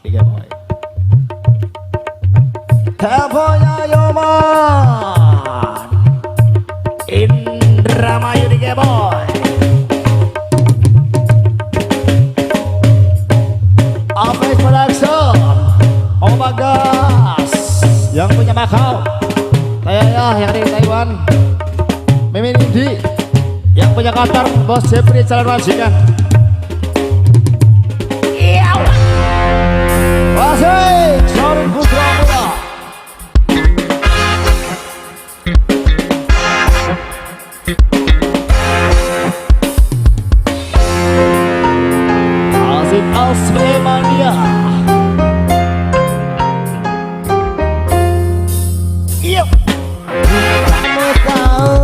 Tiga boy. Temponya Yoman Indramayu tiga boy. Office Production Om Bagas yang punya Makau, Tayaya yang dari Taiwan, Mimin Indi yang punya Qatar, Bos Jeffrey calon majikan. Wasik Sorun Putra Muda. Asik Asmania. Iya. Kamu tahu,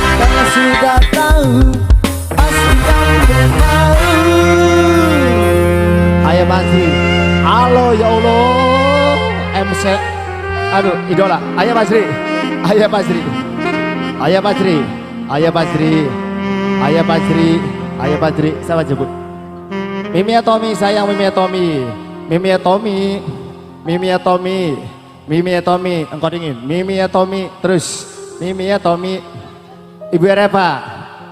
kamu sudah tahu, pasti kamu tahu. Ayo Masri. Halo ya Allah, MC, aduh idola, Ayah Basri, Ayah Basri, Ayah Basri, Ayah Basri, Ayah Basri, Ayah Basri, siapa jemput? Mimi ya Tommy, sayang Mimi ya Tommy, Mimi ya Tommy, Mimi ya Tommy, Mimi ya Tommy, engkau dingin, Mimi ya Tommy, terus Mimi ya Tommy, Ibu Erepa,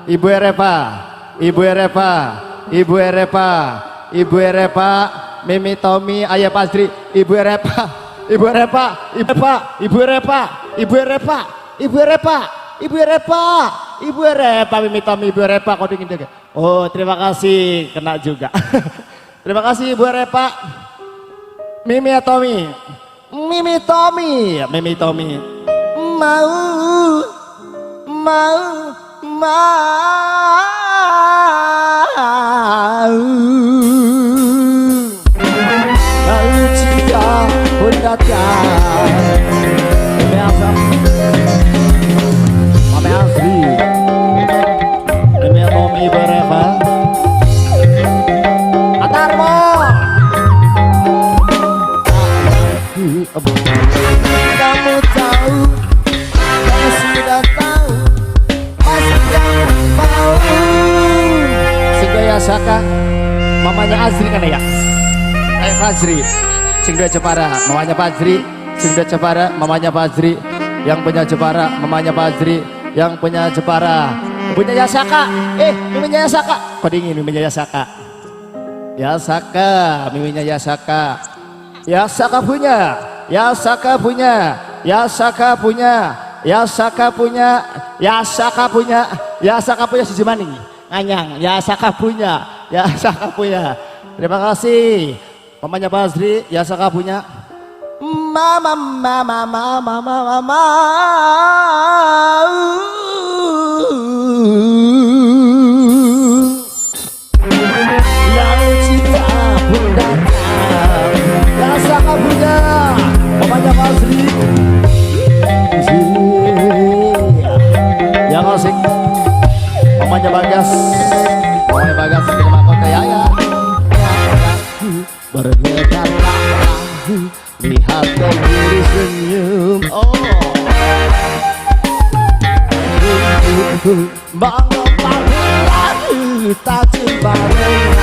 Ibu Erepa, Ibu Erepa, Ibu Erepa, Ibu Erepa. Mimi Tommy, Ayah Pasri, Ibu Repa, Ibu Repa, Ibu Repa, Ibu Repa, Ibu Repa, Ibu Repa, Ibu Repa, Ibu Repa, Mimi Tommy, Ibu Repa, kau dingin juga. Oh, terima kasih, kena juga. Terima kasih Ibu Repa, Mimi ya Tommy, Mimi Tommy, Mimi Tommy, mau, mau, mau. Cinta pun datang. Mami Asam, Mami Asri, Mami Tommy Bereva, Atarmo. Kamu tahu, kamu sudah tahu, pasti kamu tahu. Segaya Saka, mamanya Azri kan ya? Fazri, Singda Jepara, mamanya Fazri, Singda Jepara, mamanya Fazri, yang punya Jepara, mamanya Fazri, yang punya Jepara, punya Yasaka, miminya Yasaka, kok dingin miminya Yasaka, Yasaka, miminya Yasaka, Yasaka punya, Yasaka punya, Yasaka punya, Yasaka punya, Yasaka punya, Yasaka punya si Jemani, nganyang, Yasaka punya, Yasaka punya, terima kasih. Mamanya Basri, Yasaka punya. Mama, mama, mama, mama, mama. Yang cinta pun datang. Yasaka punya. Mamanya Basri. Yang asik. Mamanya Bagas. Mamanya Bagas punya mahkota Yaya. Bergetarlah lihat diri senyum. Oh, bangga panggilan tak bareng.